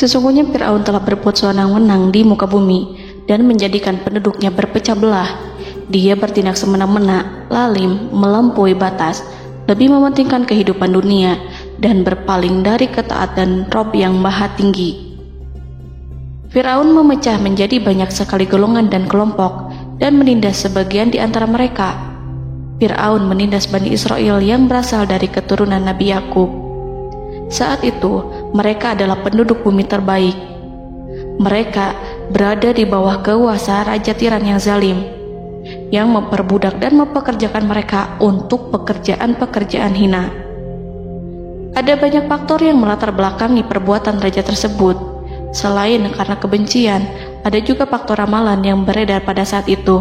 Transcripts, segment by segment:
Sesungguhnya Fir'aun telah berbuat sewenang-wenang di muka bumi dan menjadikan penduduknya berpecah belah. Dia bertindak semena-mena, lalim, melampaui batas, lebih mementingkan kehidupan dunia dan berpaling dari ketaatan Rob yang Maha Tinggi. Fir'aun memecah menjadi banyak sekali golongan dan kelompok dan menindas sebagian di antara mereka. Fir'aun menindas Bani Israel yang berasal dari keturunan Nabi Yakub. Saat itu, mereka adalah penduduk bumi terbaik. Mereka berada di bawah kuasa Raja Tiran yang zalim, yang memperbudak dan mempekerjakan mereka untuk pekerjaan-pekerjaan hina. Ada banyak faktor yang melatar belakangi perbuatan raja tersebut. Selain karena kebencian, ada juga faktor ramalan yang beredar pada saat itu.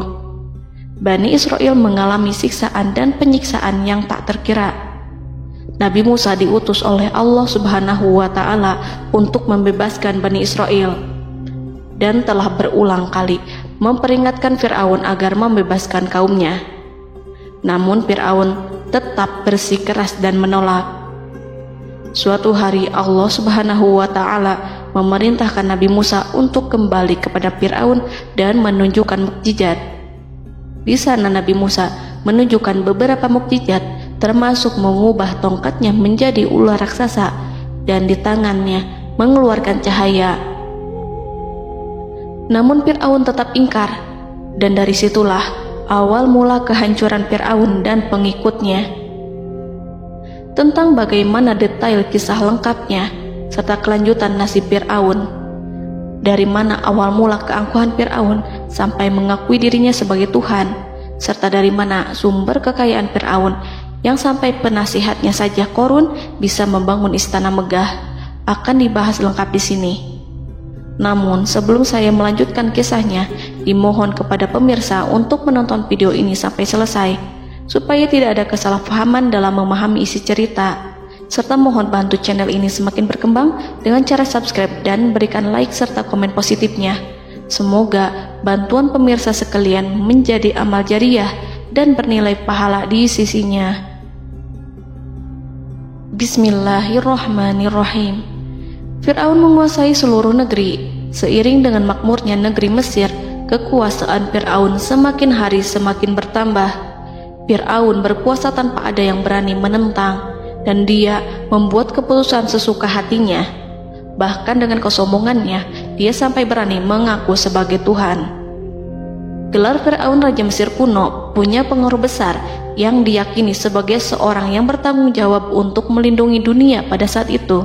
Bani Israel mengalami siksaan dan penyiksaan yang tak terkira. Nabi Musa diutus oleh Allah Subhanahu wa Ta'ala untuk membebaskan Bani Israel, dan telah berulang kali memperingatkan Fir'aun agar membebaskan kaumnya. Namun Fir'aun tetap bersikeras dan menolak. Suatu hari Allah Subhanahu wa Ta'ala memerintahkan Nabi Musa untuk kembali kepada Fir'aun dan menunjukkan mukjizat. Di sana Nabi Musa menunjukkan beberapa mukjizat, termasuk mengubah tongkatnya menjadi ular raksasa dan di tangannya mengeluarkan cahaya. Namun Fir'aun tetap ingkar, dan dari situlah awal mula kehancuran Fir'aun dan pengikutnya. Tentang bagaimana detail kisah lengkapnya serta kelanjutan nasib Fir'aun, dari mana awal mula keangkuhan Fir'aun sampai mengakui dirinya sebagai Tuhan, serta dari mana sumber kekayaan Fir'aun yang sampai penasihatnya saja Qorun bisa membangun istana megah, akan dibahas lengkap di sini. Namun sebelum saya melanjutkan kisahnya, dimohon kepada pemirsa untuk menonton video ini sampai selesai, supaya tidak ada kesalahpahaman dalam memahami isi cerita, serta mohon bantu channel ini semakin berkembang dengan cara subscribe dan berikan like serta komen positifnya. Semoga bantuan pemirsa sekalian menjadi amal jariah dan bernilai pahala di sisinya. Bismillahirrahmanirrahim. Fir'aun menguasai seluruh negeri. Seiring dengan makmurnya negeri Mesir, kekuasaan Fir'aun semakin hari semakin bertambah. Fir'aun berkuasa tanpa ada yang berani menentang, dan dia membuat keputusan sesuka hatinya. Bahkan dengan kesombongannya, dia sampai berani mengaku sebagai Tuhan. Gelar Fir'aun Raja Mesir kuno punya pengaruh besar yang diyakini sebagai seorang yang bertanggung jawab untuk melindungi dunia pada saat itu.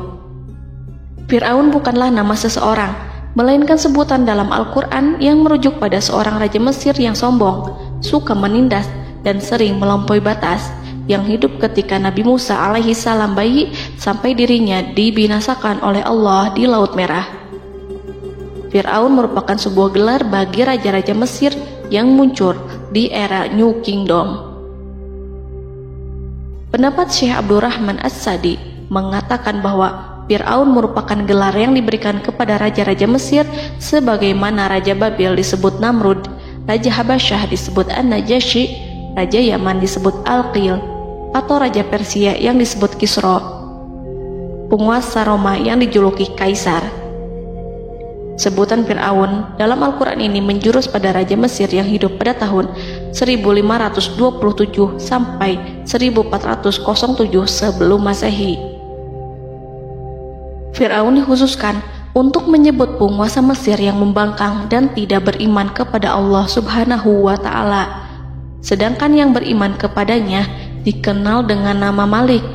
Fir'aun bukanlah nama seseorang, melainkan sebutan dalam Al-Quran yang merujuk pada seorang Raja Mesir yang sombong, suka menindas, dan sering melampaui batas, yang hidup ketika Nabi Musa alaihi salam bayi sampai dirinya dibinasakan oleh Allah di Laut Merah. Fir'aun merupakan sebuah gelar bagi raja-raja Mesir yang muncul di era New Kingdom. Pendapat Syekh Abdurrahman As-Sadi mengatakan bahwa Fir'aun merupakan gelar yang diberikan kepada raja-raja Mesir, sebagaimana Raja Babil disebut Namrud, Raja Habasyah disebut An-Najasyi, Raja Yaman disebut Al-Qil, atau Raja Persia yang disebut Kisra, penguasa Roma yang dijuluki Kaisar. Sebutan Fir'aun dalam Al-Quran ini menjurus pada Raja Mesir yang hidup pada tahun 1527 sampai 1407 sebelum Masehi. Fir'aun dikhususkan untuk menyebut penguasa Mesir yang membangkang dan tidak beriman kepada Allah Subhanahu wa Ta'ala. Sedangkan yang beriman kepadanya dikenal dengan nama Malik,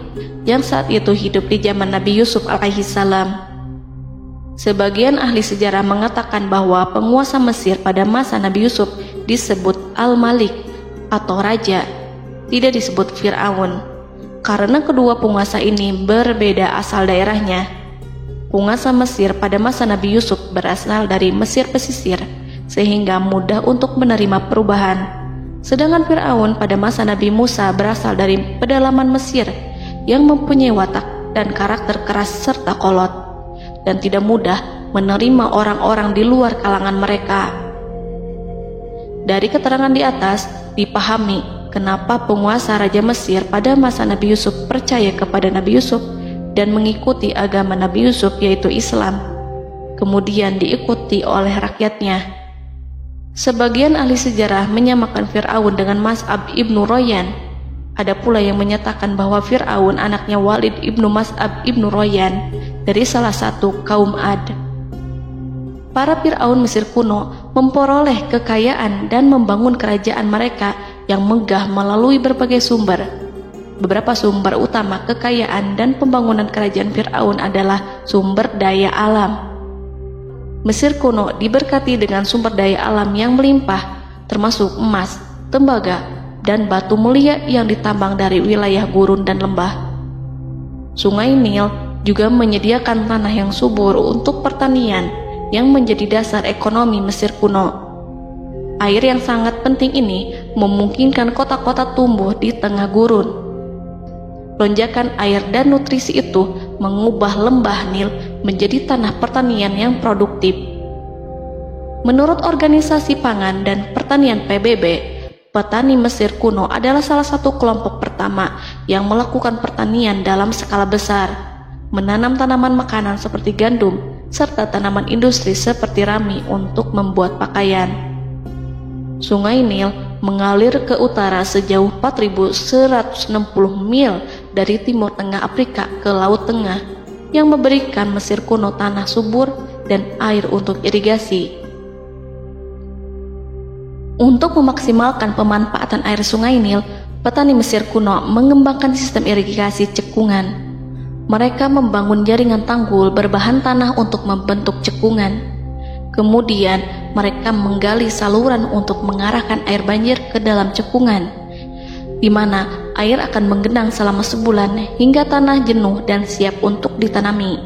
yang saat itu hidup di zaman Nabi Yusuf alaihi salam. Sebagian ahli sejarah mengatakan bahwa penguasa Mesir pada masa Nabi Yusuf disebut Al-Malik atau Raja, tidak disebut Fir'aun, karena kedua penguasa ini berbeda asal daerahnya. Penguasa Mesir pada masa Nabi Yusuf berasal dari Mesir pesisir, sehingga mudah untuk menerima perubahan. Sedangkan Fir'aun pada masa Nabi Musa berasal dari pedalaman Mesir yang mempunyai watak dan karakter keras serta kolot, dan tidak mudah menerima orang-orang di luar kalangan mereka. Dari keterangan di atas dipahami kenapa penguasa Raja Mesir pada masa Nabi Yusuf percaya kepada Nabi Yusuf dan mengikuti agama Nabi Yusuf, yaitu Islam. kemudian diikuti oleh rakyatnya. Sebagian ahli sejarah menyamakan Fir'aun dengan Mas'ab ibnu Royan. Ada pula yang menyatakan bahwa Fir'aun anaknya Walid ibnu Mas'ab ibnu Royan dari salah satu kaum Ad. Para Fir'aun Mesir kuno memperoleh kekayaan dan membangun kerajaan mereka yang megah melalui berbagai sumber. Beberapa sumber utama kekayaan dan pembangunan kerajaan Fir'aun adalah sumber daya alam. Mesir kuno diberkati dengan sumber daya alam yang melimpah, termasuk emas, tembaga, dan batu mulia yang ditambang dari wilayah gurun dan lembah. Sungai Nil juga menyediakan tanah yang subur untuk pertanian yang menjadi dasar ekonomi Mesir kuno. Air yang sangat penting ini memungkinkan kota-kota tumbuh di tengah gurun. Lonjakan air dan nutrisi itu mengubah lembah Nil menjadi tanah pertanian yang produktif. Menurut Organisasi Pangan dan Pertanian PBB, petani Mesir kuno adalah salah satu kelompok pertama yang melakukan pertanian dalam skala besar, menanam tanaman makanan seperti gandum, serta tanaman industri seperti rami untuk membuat pakaian. Sungai Nil mengalir ke utara sejauh 4.160 mil dari timur tengah Afrika ke Laut Tengah, yang memberikan Mesir kuno tanah subur dan air untuk irigasi. Untuk memaksimalkan pemanfaatan air Sungai Nil, petani Mesir kuno mengembangkan sistem irigasi cekungan. Mereka membangun jaringan tanggul berbahan tanah untuk membentuk cekungan. Kemudian mereka menggali saluran untuk mengarahkan air banjir ke dalam cekungan, di mana air akan menggenang selama sebulan hingga tanah jenuh dan siap untuk ditanami.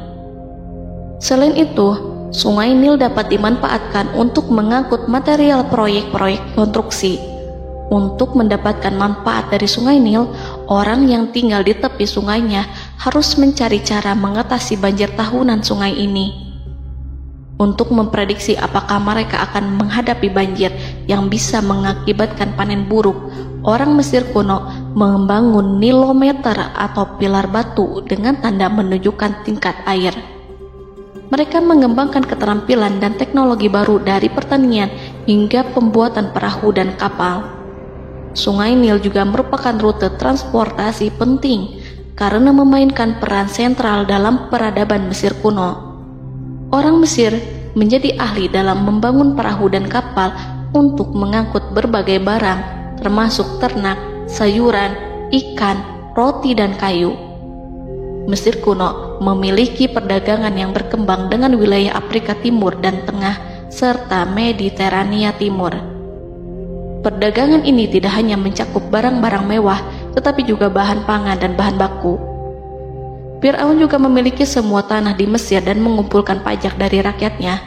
Selain itu, Sungai Nil dapat dimanfaatkan untuk mengangkut material proyek-proyek konstruksi. Untuk mendapatkan manfaat dari Sungai Nil, orang yang tinggal di tepi sungainya harus mencari cara mengatasi banjir tahunan sungai ini. Untuk memprediksi apakah mereka akan menghadapi banjir yang bisa mengakibatkan panen buruk, orang Mesir kuno membangun nilometer atau pilar batu dengan tanda menunjukkan tingkat air. Mereka mengembangkan keterampilan dan teknologi baru dari pertanian hingga pembuatan perahu dan kapal. Sungai Nil juga merupakan rute transportasi penting karena memainkan peran sentral dalam peradaban Mesir kuno. Orang Mesir menjadi ahli dalam membangun perahu dan kapal untuk mengangkut berbagai barang, termasuk ternak, sayuran, ikan, roti, dan kayu. Mesir kuno memiliki perdagangan yang berkembang dengan wilayah Afrika Timur dan Tengah serta Mediterania Timur. Perdagangan ini tidak hanya mencakup barang-barang mewah, tetapi juga bahan pangan dan bahan baku. Fir'aun juga memiliki semua tanah di Mesir dan mengumpulkan pajak dari rakyatnya.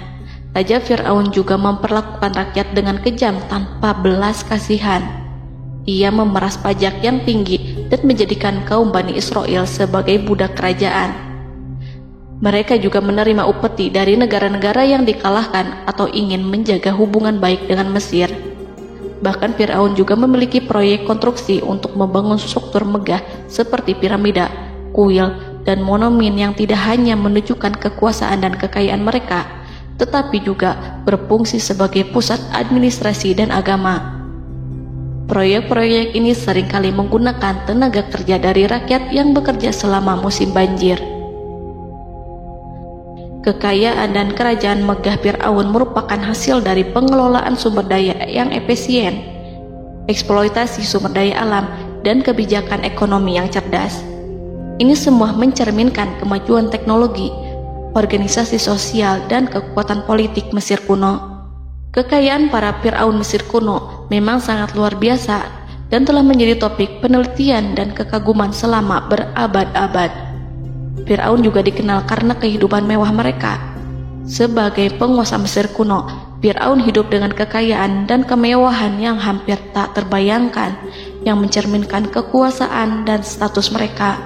Raja Fir'aun juga memperlakukan rakyat dengan kejam tanpa belas kasihan. Ia memeras pajak yang tinggi dan menjadikan kaum Bani Israel sebagai budak kerajaan. Mereka juga menerima upeti dari negara-negara yang dikalahkan atau ingin menjaga hubungan baik dengan Mesir. Bahkan Fir'aun juga memiliki proyek konstruksi untuk membangun struktur megah seperti piramida, kuil, dan monumen yang tidak hanya menunjukkan kekuasaan dan kekayaan mereka, tetapi juga berfungsi sebagai pusat administrasi dan agama. Proyek-proyek ini seringkali menggunakan tenaga kerja dari rakyat yang bekerja selama musim banjir. Kekayaan dan kerajaan megah Fir'aun merupakan hasil dari pengelolaan sumber daya yang efisien, eksploitasi sumber daya alam, dan kebijakan ekonomi yang cerdas. Ini semua mencerminkan kemajuan teknologi, organisasi sosial, dan kekuatan politik Mesir kuno. Kekayaan para Fir'aun Mesir kuno memang sangat luar biasa dan telah menjadi topik penelitian dan kekaguman selama berabad-abad. Fir'aun juga dikenal karena kehidupan mewah mereka. Sebagai penguasa Mesir kuno, Fir'aun hidup dengan kekayaan dan kemewahan yang hampir tak terbayangkan, yang mencerminkan kekuasaan dan status mereka.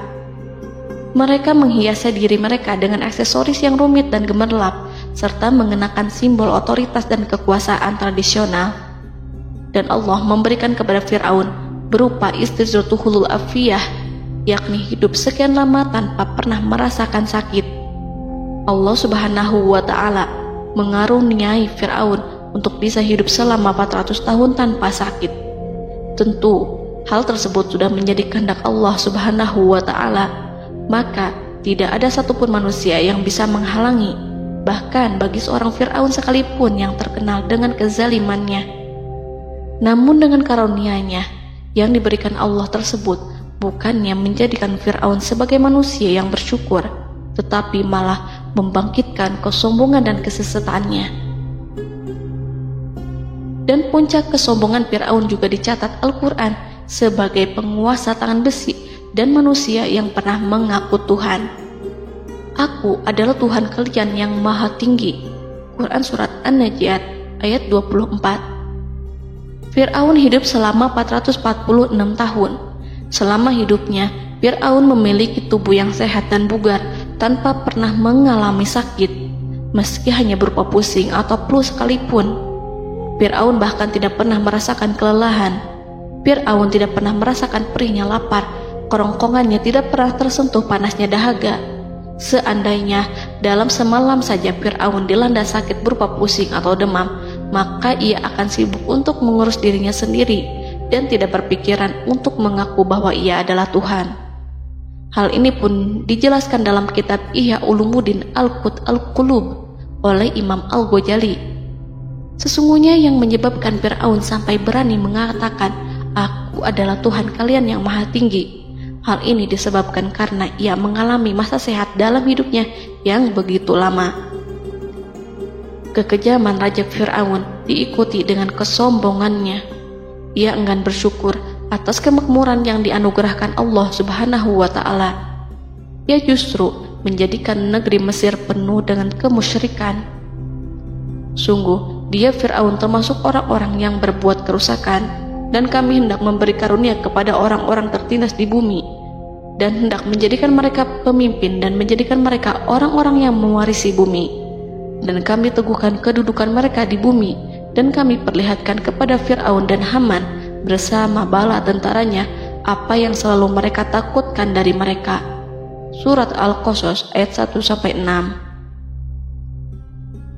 Mereka menghiasi diri mereka dengan aksesoris yang rumit dan gemerlap, serta mengenakan simbol otoritas dan kekuasaan tradisional. Dan Allah memberikan kepada Fir'aun berupa istidratuhul afiyah, yakni hidup sekian lama tanpa pernah merasakan sakit. Allah Subhanahu wa Ta'ala mengaruniai Fir'aun untuk bisa hidup selama 400 tahun tanpa sakit. Tentu, hal tersebut sudah menjadi kehendak Allah Subhanahu wa Ta'ala, maka tidak ada satupun manusia yang bisa menghalangi, bahkan bagi seorang Fir'aun sekalipun yang terkenal dengan kezalimannya. Namun dengan karunia-Nya yang diberikan Allah tersebut, bukannya menjadikan Fir'aun sebagai manusia yang bersyukur, tetapi malah membangkitkan kesombongan dan kesesataannya. Dan puncak kesombongan Fir'aun juga dicatat Al-Quran sebagai penguasa tangan besi dan manusia yang pernah mengaku Tuhan. Aku adalah Tuhan kalian yang maha tinggi. Quran Surat An-Najiat ayat 24. Fir'aun hidup selama 446 tahun. Selama hidupnya, Fir'aun memiliki tubuh yang sehat dan bugar tanpa pernah mengalami sakit, meski hanya berupa pusing atau flu sekalipun. Fir'aun bahkan tidak pernah merasakan kelelahan. Fir'aun tidak pernah merasakan perihnya lapar, kerongkongannya tidak pernah tersentuh panasnya dahaga. Seandainya dalam semalam saja Fir'aun dilanda sakit berupa pusing atau demam, maka ia akan sibuk untuk mengurus dirinya sendiri dan tidak berpikiran untuk mengaku bahwa ia adalah Tuhan. Hal ini pun dijelaskan dalam kitab Ihya Ulumuddin Al-Qut Al-Qulub oleh Imam Al-Ghazali. Sesungguhnya yang menyebabkan Fir'aun sampai berani mengatakan, "Aku adalah Tuhan kalian yang maha tinggi." Hal ini disebabkan karena ia mengalami masa sehat dalam hidupnya yang begitu lama. Kekejaman Raja Fir'aun diikuti dengan kesombongannya. Ia enggan bersyukur atas kemakmuran yang dianugerahkan Allah Subhanahu wa Ta'ala. Ia justru menjadikan negeri Mesir penuh dengan kemusyrikan. Sungguh, dia Fir'aun termasuk orang-orang yang berbuat kerusakan, dan kami hendak memberi karunia kepada orang-orang tertindas di bumi, dan hendak menjadikan mereka pemimpin dan menjadikan mereka orang-orang yang mewarisi bumi. Dan kami teguhkan kedudukan mereka di bumi, dan kami perlihatkan kepada Fir'aun dan Haman bersama bala tentaranya apa yang selalu mereka takutkan dari mereka. Surat Al-Qasas ayat 1-6.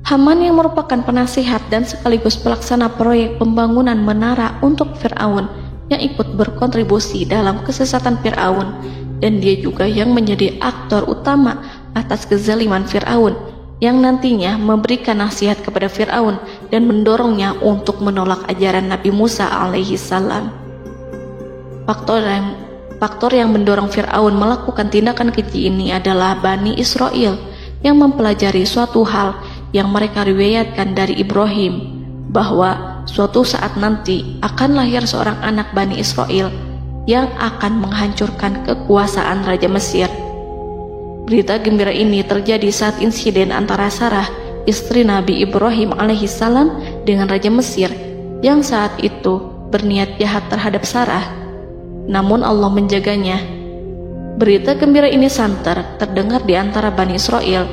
Haman yang merupakan penasihat dan sekaligus pelaksana proyek pembangunan menara untuk Fir'aun yang ikut berkontribusi dalam kesesatan Fir'aun, dan dia juga yang menjadi aktor utama atas kezaliman Fir'aun yang nantinya memberikan nasihat kepada Fir'aun dan mendorongnya untuk menolak ajaran Nabi Musa alaihi salam. Faktor yang mendorong Fir'aun melakukan tindakan keji ini adalah Bani Israel yang mempelajari suatu hal yang mereka riwayatkan dari Ibrahim, bahwa suatu saat nanti akan lahir seorang anak Bani Israel yang akan menghancurkan kekuasaan Raja Mesir. Berita gembira ini terjadi saat insiden antara Sarah, istri Nabi Ibrahim alaihissalam, dengan Raja Mesir yang saat itu berniat jahat terhadap Sarah. Namun Allah menjaganya. Berita gembira ini santer terdengar di antara Bani Israel.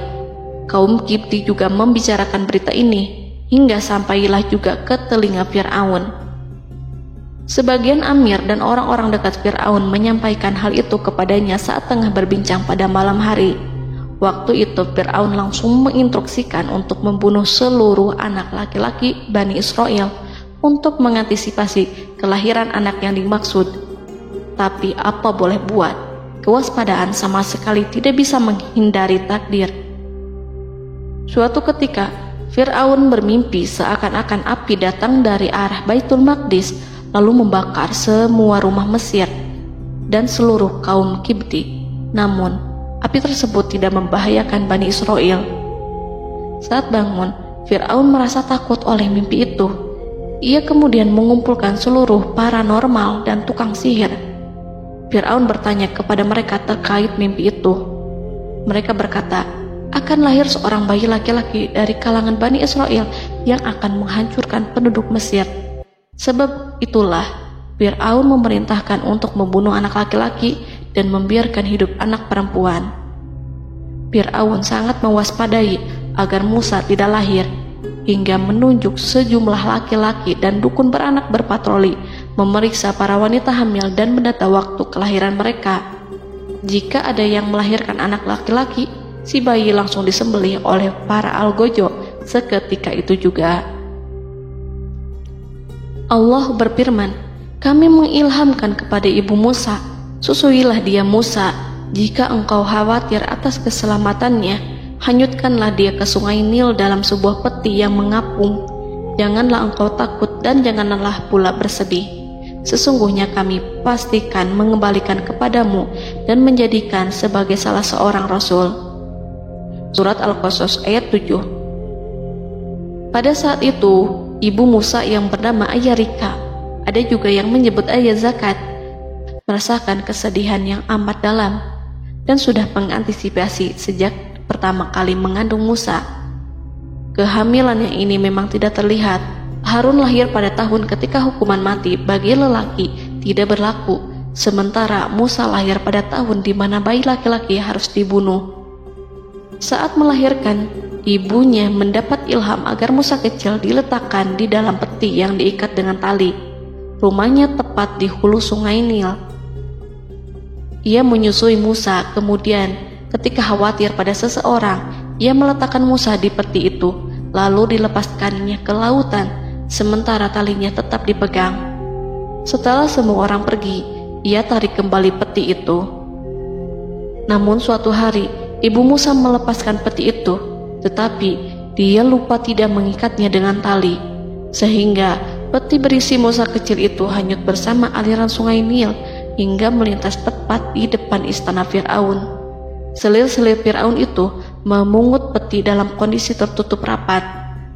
Kaum Kipti juga membicarakan berita ini, hingga sampailah juga ke telinga Fir'aun. Sebagian amir dan orang-orang dekat Fir'aun menyampaikan hal itu kepadanya saat tengah berbincang pada malam hari. Waktu itu Fir'aun langsung menginstruksikan untuk membunuh seluruh anak laki-laki Bani Israel untuk mengantisipasi kelahiran anak yang dimaksud. Tapi apa boleh buat, kewaspadaan sama sekali tidak bisa menghindari takdir. Suatu ketika Fir'aun bermimpi seakan-akan api datang dari arah Baitul Maqdis lalu membakar semua rumah Mesir dan seluruh kaum Kipti. Namun, api tersebut tidak membahayakan Bani Israel. Saat bangun, Fir'aun merasa takut oleh mimpi itu. Ia kemudian mengumpulkan seluruh paranormal dan tukang sihir. Fir'aun bertanya kepada mereka terkait mimpi itu. Mereka berkata, akan lahir seorang bayi laki-laki dari kalangan Bani Israel yang akan menghancurkan penduduk Mesir. Sebab itulah Fir'aun memerintahkan untuk membunuh anak laki-laki dan membiarkan hidup anak perempuan. Fir'aun sangat mewaspadai agar Musa tidak lahir, hingga menunjuk sejumlah laki-laki dan dukun beranak berpatroli memeriksa para wanita hamil dan mendata waktu kelahiran mereka. Jika ada yang melahirkan anak laki-laki, si bayi langsung disembelih oleh para algojo seketika itu juga. Allah berfirman, kami mengilhamkan kepada ibu Musa, susuilah dia Musa. Jika engkau khawatir atas keselamatannya, hanyutkanlah dia ke sungai Nil dalam sebuah peti yang mengapung. Janganlah engkau takut dan janganlah pula bersedih. Sesungguhnya kami pastikan mengembalikan kepadamu dan menjadikan sebagai salah seorang rasul. Surat Al-Qasas ayat 7. Pada saat itu, ibu Musa yang bernama Ayah Rika, ada juga yang menyebut Ayah Zakat, merasakan kesedihan yang amat dalam dan sudah mengantisipasi sejak pertama kali mengandung Musa. Kehamilannya ini memang tidak terlihat. Harun lahir pada tahun ketika hukuman mati bagi lelaki tidak berlaku, sementara Musa lahir pada tahun di mana bayi laki-laki harus dibunuh. Saat melahirkan, ibunya mendapat ilham agar Musa kecil diletakkan di dalam peti yang diikat dengan tali. Rumahnya tepat di hulu sungai Nil. Ia menyusui Musa, kemudian ketika khawatir pada seseorang, ia meletakkan Musa di peti itu, lalu dilepaskannya ke lautan, sementara talinya tetap dipegang. Setelah semua orang pergi, ia tarik kembali peti itu. Namun suatu hari, ibu Musa melepaskan peti itu, tetapi dia lupa tidak mengikatnya dengan tali, sehingga peti berisi Musa kecil itu hanyut bersama aliran sungai Nil hingga melintas tepat di depan istana Fir'aun. Selir-selir Fir'aun itu memungut peti dalam kondisi tertutup rapat.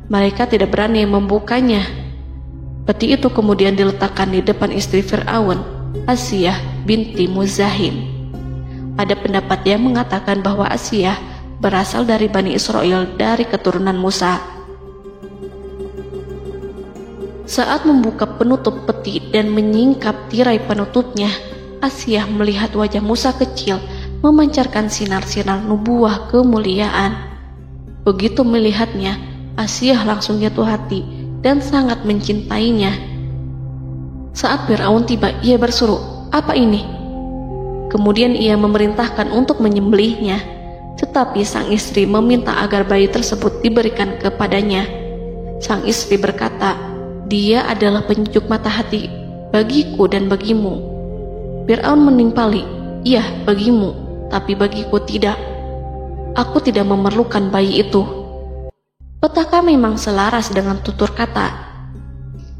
Mereka tidak berani membukanya. Peti itu kemudian diletakkan di depan istri Fir'aun, Asiyah binti Muzahim. Ada pendapat yang mengatakan bahwa Asiyah berasal dari Bani Israel dari keturunan Musa. Saat membuka penutup peti dan menyingkap tirai penutupnya, Asiyah melihat wajah Musa kecil memancarkan sinar-sinar nubuah kemuliaan. Begitu melihatnya, Asiyah langsung jatuh hati dan sangat mencintainya. Saat Fir'aun tiba, ia berseru, "Apa ini?" Kemudian ia memerintahkan untuk menyembelihnya, tetapi sang istri meminta agar bayi tersebut diberikan kepadanya. Sang istri berkata, "Dia adalah penyejuk mata hati bagiku dan bagimu." Fir'aun menimpali, "Iya, bagimu, tapi bagiku tidak. Aku tidak memerlukan bayi itu." Petaka memang selaras dengan tutur kata.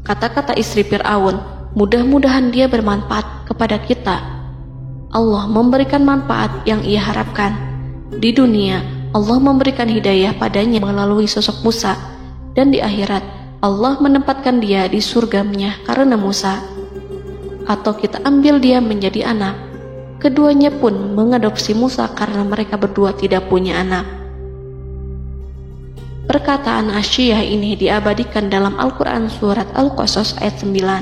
Kata-kata istri Fir'aun, mudah-mudahan dia bermanfaat kepada kita. Allah memberikan manfaat yang ia harapkan. Di dunia, Allah memberikan hidayah padanya melalui sosok Musa, dan di akhirat, Allah menempatkan dia di surganya karena Musa. Atau kita ambil dia menjadi anak. Keduanya pun mengadopsi Musa karena mereka berdua tidak punya anak. Perkataan Asiyah ini diabadikan dalam Al-Quran surat Al-Qasas ayat 9.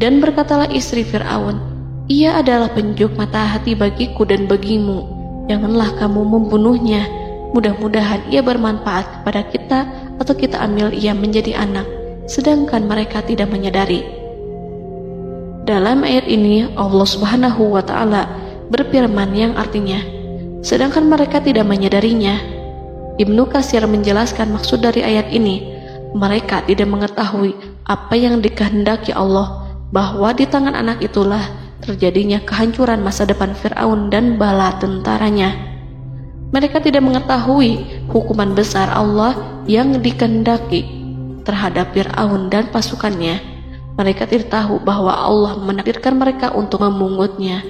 Dan berkatalah istri Fir'aun, "Ia adalah penyejuk mata hati bagiku dan bagimu. Janganlah kamu membunuhnya. Mudah-mudahan ia bermanfaat kepada kita, atau kita ambil ia menjadi anak, sedangkan mereka tidak menyadari." Dalam ayat ini Allah Subhanahu wa Ta'ala berfirman yang artinya, sedangkan mereka tidak menyadarinya. Ibnu Katsir menjelaskan maksud dari ayat ini, mereka tidak mengetahui apa yang dikehendaki Allah, bahwa di tangan anak itulah terjadinya kehancuran masa depan Fir'aun dan bala tentaranya. Mereka tidak mengetahui hukuman besar Allah yang dikehendaki terhadap Fir'aun dan pasukannya. Mereka tidak tahu bahwa Allah menakdirkan mereka untuk memungutnya.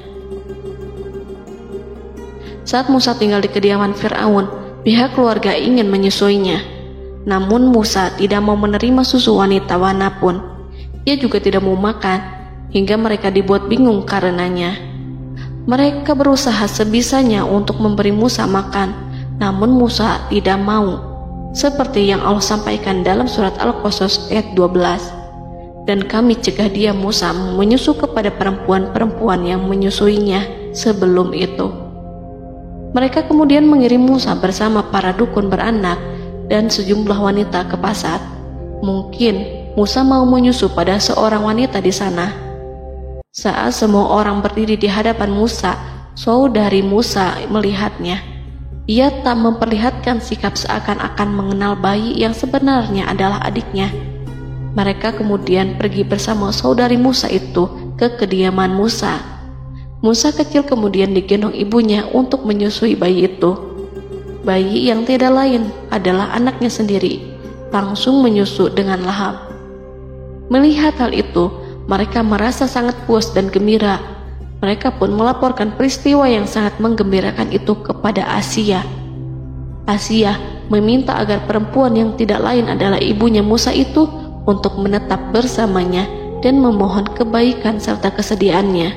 Saat Musa tinggal di kediaman Fir'aun, pihak keluarga ingin menyusuinya. Namun Musa tidak mau menerima susu wanita manapun. Ia juga tidak mau makan, hingga mereka dibuat bingung karenanya. Mereka berusaha sebisanya untuk memberi Musa makan, namun Musa tidak mau. Seperti yang Allah sampaikan dalam surat Al-Qasas ayat 12. Dan kami cegah dia Musa menyusu kepada perempuan-perempuan yang menyusuinya sebelum itu. Mereka kemudian mengirim Musa bersama para dukun beranak dan sejumlah wanita ke pasar. Mungkin Musa mau menyusu pada seorang wanita di sana. Saat semua orang berdiri di hadapan Musa, saudari Musa melihatnya. Ia tak memperlihatkan sikap seakan-akan mengenal bayi yang sebenarnya adalah adiknya. Mereka kemudian pergi bersama saudari Musa itu ke kediaman Musa. Musa kecil kemudian digendong ibunya untuk menyusui bayi itu. Bayi yang tidak lain adalah anaknya sendiri, langsung menyusu dengan lahap. Melihat hal itu, mereka merasa sangat puas dan gembira. Mereka pun melaporkan peristiwa yang sangat menggembirakan itu kepada Asia. Asia meminta agar perempuan yang tidak lain adalah ibunya Musa itu untuk menetap bersamanya dan memohon kebaikan serta kesediaannya.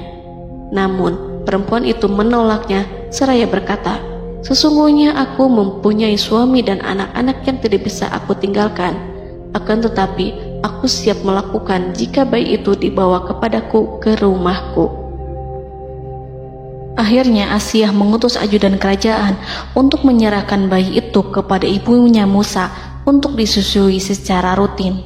Namun, perempuan itu menolaknya seraya berkata, "Sesungguhnya aku mempunyai suami dan anak-anak yang tidak bisa aku tinggalkan. Akan tetapi, aku siap melakukan jika bayi itu dibawa kepadaku ke rumahku." Akhirnya Asia mengutus ajudan kerajaan untuk menyerahkan bayi itu kepada ibunya Musa untuk disusui secara rutin.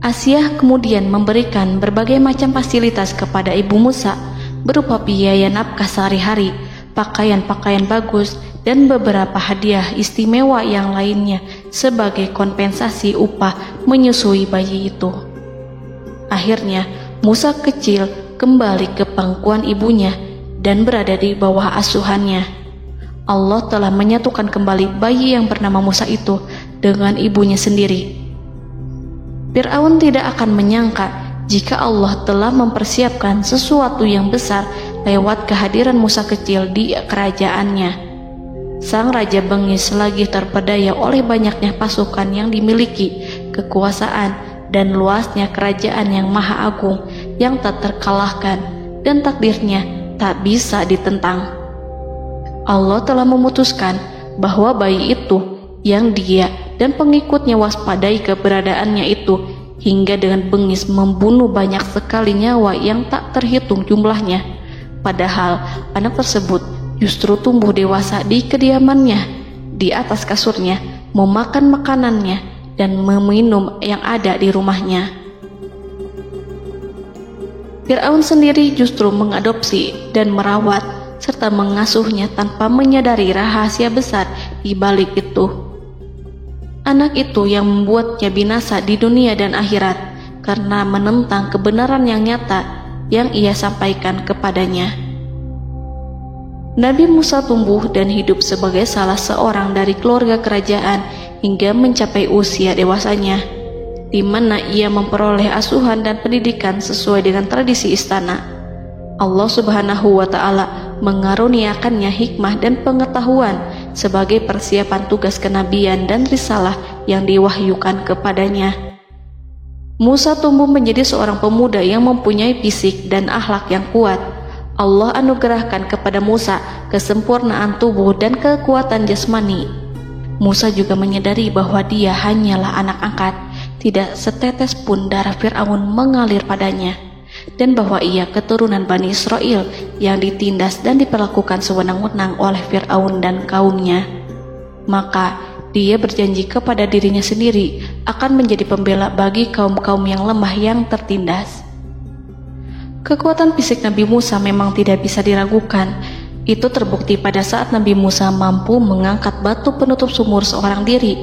Asia kemudian memberikan berbagai macam fasilitas kepada ibu Musa berupa biaya nafkah sehari-hari, pakaian-pakaian bagus, dan beberapa hadiah istimewa yang lainnya sebagai kompensasi upah menyusui bayi itu. Akhirnya Musa kecil kembali ke pangkuan ibunya dan berada di bawah asuhannya. Allah telah menyatukan kembali bayi yang bernama Musa itu dengan ibunya sendiri. Fir'aun tidak akan menyangka jika Allah telah mempersiapkan sesuatu yang besar lewat kehadiran Musa kecil di kerajaannya. Sang Raja bengis lagi terpedaya oleh banyaknya pasukan yang dimiliki, kekuasaan, dan luasnya kerajaan yang maha agung yang tak terkalahkan, dan takdirnya tak bisa ditentang. Allah telah memutuskan bahwa bayi itu yang dia dan pengikutnya waspadai keberadaannya itu hingga dengan bengis membunuh banyak sekali nyawa yang tak terhitung jumlahnya. Padahal anak tersebut justru tumbuh dewasa di kediamannya, di atas kasurnya, memakan makanannya dan meminum yang ada di rumahnya. Fir'aun sendiri justru mengadopsi dan merawat serta mengasuhnya tanpa menyadari rahasia besar di balik itu. Anak itu yang membuatnya binasa di dunia dan akhirat karena menentang kebenaran yang nyata yang ia sampaikan kepadanya. Nabi Musa tumbuh dan hidup sebagai salah seorang dari keluarga kerajaan hingga mencapai usia dewasanya, di mana ia memperoleh asuhan dan pendidikan sesuai dengan tradisi istana. Allah Subhanahu wa Ta'ala mengaruniakannya hikmah dan pengetahuan sebagai persiapan tugas kenabian dan risalah yang diwahyukan kepadanya. Musa tumbuh menjadi seorang pemuda yang mempunyai fisik dan akhlak yang kuat. Allah anugerahkan kepada Musa kesempurnaan tubuh dan kekuatan jasmani. Musa juga menyadari bahwa dia hanyalah anak angkat. Tidak setetes pun darah Fir'aun mengalir padanya, dan bahwa ia keturunan Bani Israel yang ditindas dan diperlakukan sewenang-wenang oleh Fir'aun dan kaumnya. Maka dia berjanji kepada dirinya sendiri akan menjadi pembela bagi kaum-kaum yang lemah yang tertindas. Kekuatan fisik Nabi Musa memang tidak bisa diragukan. Itu terbukti pada saat Nabi Musa mampu mengangkat batu penutup sumur seorang diri,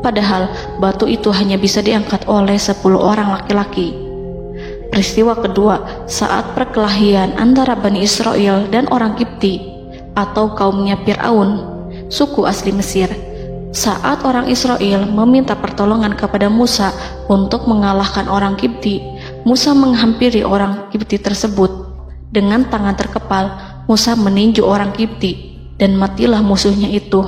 padahal batu itu hanya bisa diangkat oleh 10 orang laki-laki. Peristiwa kedua saat perkelahian antara Bani Israel dan orang Kipti atau kaumnya Fir'aun, suku asli Mesir. Saat orang Israel meminta pertolongan kepada Musa untuk mengalahkan orang Kipti, Musa menghampiri orang Kipti tersebut. Dengan tangan terkepal, Musa meninju orang Kipti dan matilah musuhnya itu.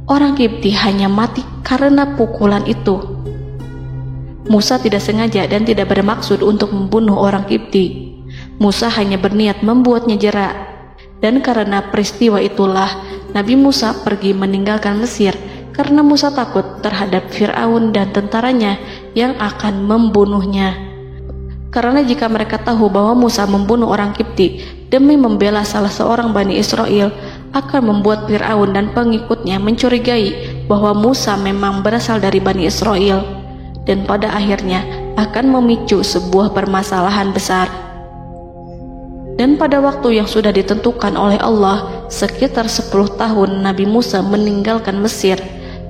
Orang Kipti hanya mati karena pukulan itu. Musa tidak sengaja dan tidak bermaksud untuk membunuh orang Kipti. Musa hanya berniat membuatnya jera. Dan karena peristiwa itulah Nabi Musa pergi meninggalkan Mesir karena Musa takut terhadap Fir'aun dan tentaranya yang akan membunuhnya. Karena jika mereka tahu bahwa Musa membunuh orang Kipti demi membela salah seorang Bani Israel, akan membuat Fir'aun dan pengikutnya mencurigai bahwa Musa memang berasal dari Bani Israel, dan pada akhirnya akan memicu sebuah permasalahan besar. Dan Dan pada waktu yang sudah ditentukan oleh Allah, sekitar 10 tahun Nabi Musa meninggalkan Mesir.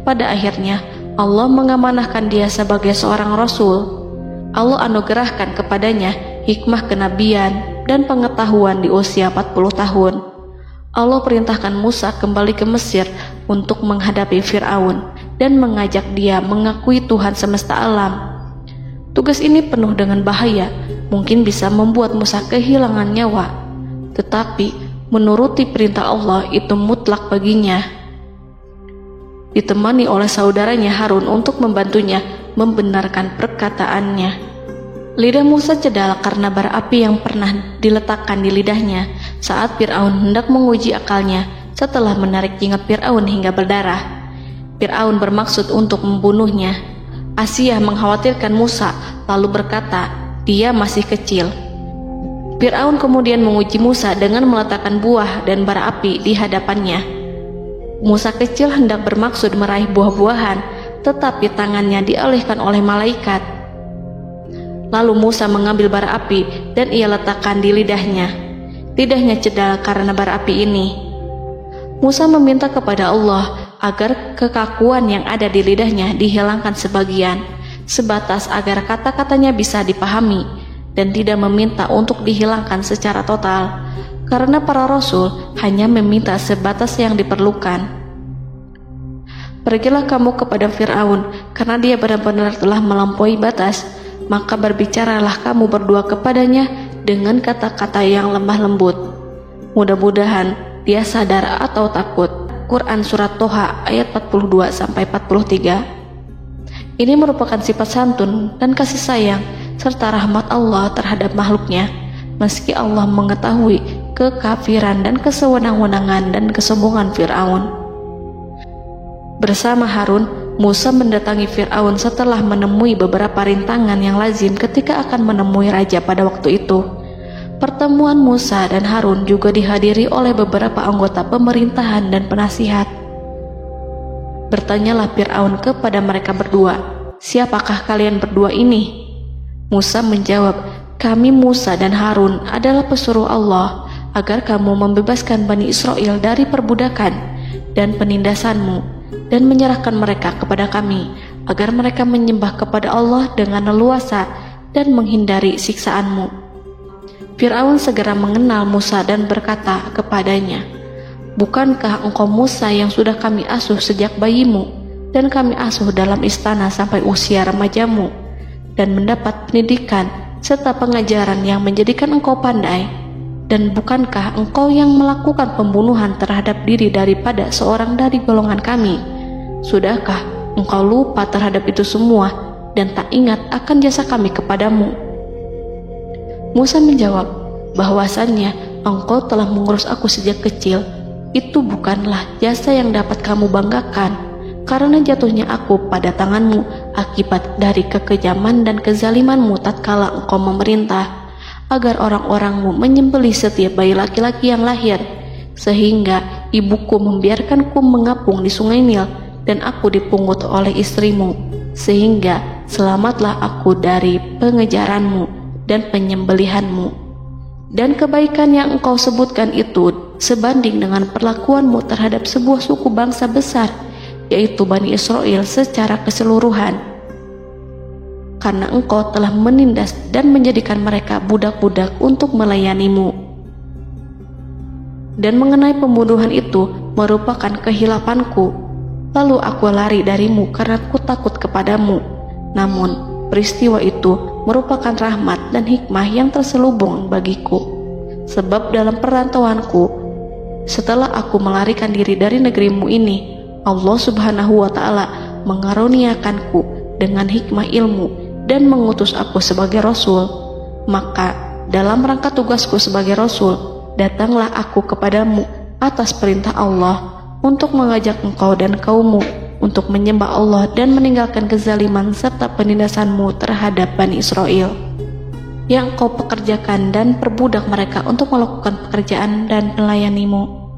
Pada akhirnya Allah mengamanahkan dia sebagai seorang rasul. Allah anugerahkan kepadanya hikmah kenabian dan pengetahuan di usia 40 tahun. Allah perintahkan Musa kembali ke Mesir untuk menghadapi Fir'aun dan mengajak dia mengakui Tuhan semesta alam. Tugas ini penuh dengan bahaya, mungkin bisa membuat Musa kehilangan nyawa, tetapi menuruti perintah Allah itu mutlak baginya. Ditemani oleh saudaranya Harun untuk membantunya membenarkan perkataannya. Lidah Musa cedal karena bara api yang pernah diletakkan di lidahnya saat Fir'aun hendak menguji akalnya setelah menarik jenggot Fir'aun hingga berdarah. Fir'aun bermaksud untuk membunuhnya. Asia mengkhawatirkan Musa lalu berkata, dia masih kecil. Fir'aun kemudian menguji Musa dengan meletakkan buah dan bara api di hadapannya. Musa kecil hendak bermaksud meraih buah-buahan, tetapi tangannya dialihkan oleh malaikat. Lalu Musa mengambil bara api dan ia letakkan di lidahnya. Lidahnya cedal karena bara api ini. Musa meminta kepada Allah agar kekakuan yang ada di lidahnya dihilangkan sebagian, sebatas agar kata-katanya bisa dipahami, dan tidak meminta untuk dihilangkan secara total, karena para rasul hanya meminta sebatas yang diperlukan. Pergilah kamu kepada Fir'aun, karena dia benar-benar telah melampaui batas, maka berbicaralah kamu berdua kepadanya dengan kata-kata yang lemah lembut. Mudah-mudahan dia sadar atau takut. Quran Surat Toha ayat 42-43. Ini merupakan sifat santun dan kasih sayang serta rahmat Allah terhadap makhluknya, meski Allah mengetahui kekafiran dan kesewenang-wenangan dan kesombongan Fir'aun. Bersama Harun, Musa mendatangi Fir'aun setelah menemui beberapa rintangan yang lazim ketika akan menemui raja pada waktu itu. Pertemuan Musa dan Harun juga dihadiri oleh beberapa anggota pemerintahan dan penasihat. Bertanyalah Fir'aun kepada mereka berdua, siapakah kalian berdua ini? Musa menjawab, kami Musa dan Harun adalah pesuruh Allah agar kamu membebaskan Bani Israel dari perbudakan dan penindasanmu, dan menyerahkan mereka kepada kami, agar mereka menyembah kepada Allah dengan leluasa dan menghindari siksaanmu. Fir'aun segera mengenal Musa dan berkata kepadanya, bukankah engkau Musa yang sudah kami asuh sejak bayimu, dan kami asuh dalam istana sampai usia remajamu, dan mendapat pendidikan serta pengajaran yang menjadikan engkau pandai? Dan bukankah engkau yang melakukan pembunuhan terhadap diri daripada seorang dari golongan kami? Sudahkah engkau lupa terhadap itu semua dan tak ingat akan jasa kami kepadamu? Musa menjawab, bahwasannya engkau telah mengurus aku sejak kecil. Itu bukanlah jasa yang dapat kamu banggakan, karena jatuhnya aku pada tanganmu akibat dari kekejaman dan kezalimanmu tatkala engkau memerintah agar orang-orangmu menyembelih setiap bayi laki-laki yang lahir, sehingga ibuku membiarkanku mengapung di sungai Nil dan aku dipungut oleh istrimu, sehingga selamatlah aku dari pengejaranmu dan penyembelihanmu. Dan kebaikan yang engkau sebutkan itu sebanding dengan perlakuanmu terhadap sebuah suku bangsa besar, yaitu Bani Israel secara keseluruhan, karena engkau telah menindas dan menjadikan mereka budak-budak untuk melayanimu. Dan mengenai pembunuhan itu merupakan kehilafanku, lalu aku lari darimu karena aku takut kepadamu. Namun peristiwa itu merupakan rahmat dan hikmah yang terselubung bagiku, sebab dalam perantauanku setelah aku melarikan diri dari negerimu ini, Allah Subhanahu wa Ta'ala mengaruniakanku dengan hikmah ilmu dan mengutus aku sebagai Rasul. Maka dalam rangka tugasku sebagai Rasul, datanglah aku kepadamu atas perintah Allah untuk mengajak engkau dan kaummu untuk menyembah Allah dan meninggalkan kezaliman serta penindasanmu terhadap Bani Israel yang engkau pekerjakan, dan perbudak mereka untuk melakukan pekerjaan dan melayanimu.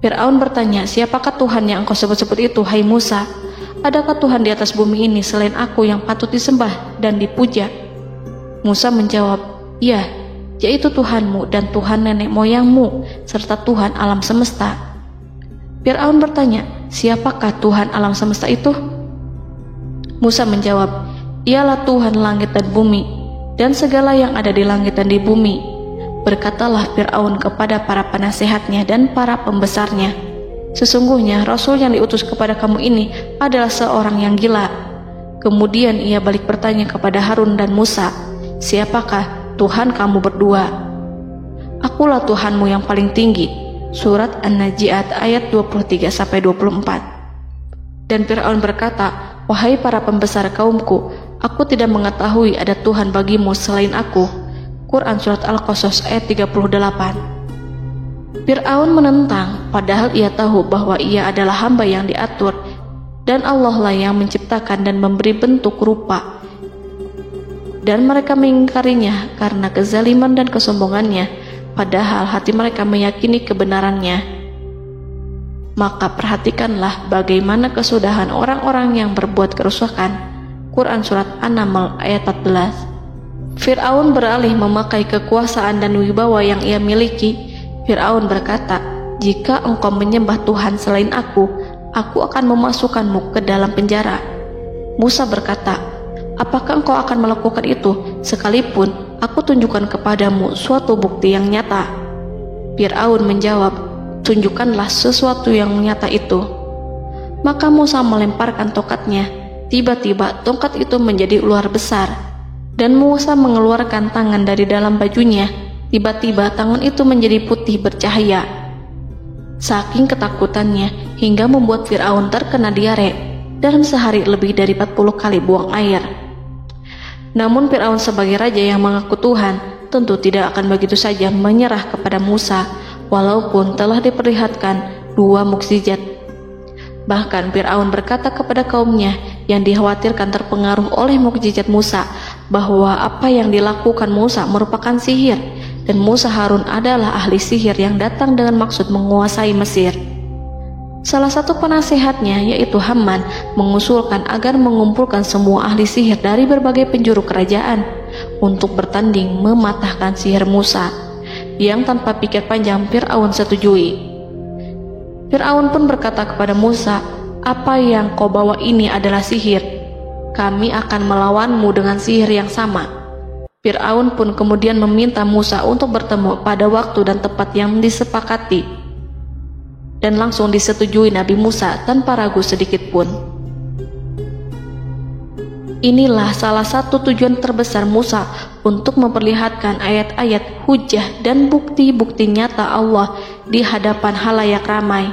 Fir'aun bertanya, siapakah Tuhan yang engkau sebut-sebut itu, hai Musa? Adakah Tuhan di atas bumi ini selain aku yang patut disembah dan dipuja? Musa menjawab, ya, yaitu Tuhanmu dan Tuhan nenek moyangmu, serta Tuhan alam semesta. Fir'aun bertanya, siapakah Tuhan alam semesta itu? Musa menjawab, ialah Tuhan langit dan bumi, dan segala yang ada di langit dan di bumi. Berkatalah Fir'aun kepada para penasehatnya dan para pembesarnya, sesungguhnya Rasul yang diutus kepada kamu ini adalah seorang yang gila. Kemudian ia balik bertanya kepada Harun dan Musa, siapakah Tuhan kamu berdua? Akulah Tuhanmu yang paling tinggi. Surat An-Najiat ayat 23-24. Dan Fir'aun berkata, wahai para pembesar kaumku, aku tidak mengetahui ada Tuhan bagimu selain aku. Quran Surat Al-Qasas ayat 38. Fir'aun menentang, padahal ia tahu bahwa ia adalah hamba yang diatur, dan Allah lah yang menciptakan dan memberi bentuk rupa. Dan mereka mengingkarinya karena kezaliman dan kesombongannya, padahal hati mereka meyakini kebenarannya. Maka perhatikanlah bagaimana kesudahan orang-orang yang berbuat kerusakan. Quran Surat An-Naml ayat 14. Fir'aun beralih memakai kekuasaan dan wibawa yang ia miliki. Fir'aun berkata, jika engkau menyembah Tuhan selain aku akan memasukkanmu ke dalam penjara. Musa berkata, apakah engkau akan melakukan itu sekalipun aku tunjukkan kepadamu suatu bukti yang nyata? Fir'aun menjawab, tunjukkanlah sesuatu yang nyata itu. Maka Musa melemparkan tongkatnya. Tiba-tiba tongkat itu menjadi ular besar, dan Musa mengeluarkan tangan dari dalam bajunya. Tiba-tiba tangan itu menjadi putih bercahaya. Saking ketakutannya hingga membuat Fir'aun terkena diare, dan sehari lebih dari 40 kali buang air. Namun Fir'aun sebagai raja yang mengaku Tuhan tentu tidak akan begitu saja menyerah kepada Musa, walaupun telah diperlihatkan 2 mukjizat. Bahkan Fir'aun berkata kepada kaumnya yang dikhawatirkan terpengaruh oleh mukjizat Musa, bahwa apa yang dilakukan Musa merupakan sihir, dan Musa Harun adalah ahli sihir yang datang dengan maksud menguasai Mesir. Salah satu penasehatnya, yaitu Haman, mengusulkan agar mengumpulkan semua ahli sihir dari berbagai penjuru kerajaan untuk bertanding mematahkan sihir Musa, yang tanpa pikir panjang Fir'aun setujui. Fir'aun pun berkata kepada Musa, apa yang kau bawa ini adalah sihir. Kami akan melawanmu dengan sihir yang sama. Fir'aun pun kemudian meminta Musa untuk bertemu pada waktu dan tempat yang disepakati, dan langsung disetujui Nabi Musa tanpa ragu sedikit pun. Inilah salah satu tujuan terbesar Musa untuk memperlihatkan ayat-ayat hujah dan bukti-bukti nyata Allah di hadapan halayak ramai.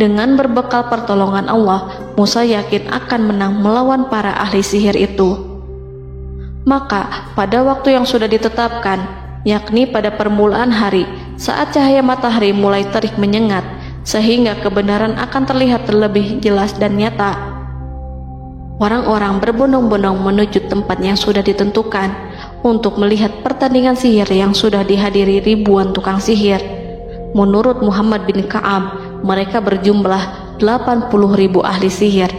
Dengan berbekal pertolongan Allah, Musa yakin akan menang melawan para ahli sihir itu. Maka pada waktu yang sudah ditetapkan, yakni pada permulaan hari, saat cahaya matahari mulai terik menyengat, sehingga kebenaran akan terlihat terlebih jelas dan nyata, orang-orang berbondong-bondong menuju tempat yang sudah ditentukan untuk melihat pertandingan sihir yang sudah dihadiri ribuan tukang sihir. Menurut Muhammad bin Ka'ab, mereka berjumlah 80.000 ahli sihir.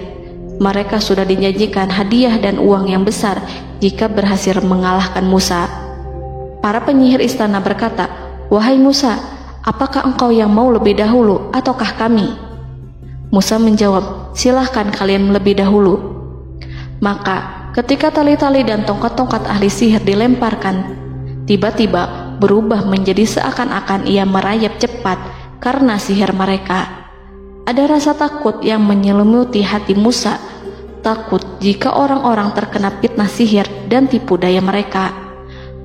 Mereka sudah dijanjikan hadiah dan uang yang besar jika berhasil mengalahkan Musa. Para penyihir istana berkata, wahai Musa, apakah engkau yang mau lebih dahulu ataukah kami? Musa menjawab, silahkan kalian lebih dahulu. Maka ketika tali-tali dan tongkat-tongkat ahli sihir dilemparkan, tiba-tiba berubah menjadi seakan-akan ia merayap cepat karena sihir mereka. Ada rasa takut yang menyelimuti hati Musa, takut jika orang-orang terkena fitnah sihir dan tipu daya mereka.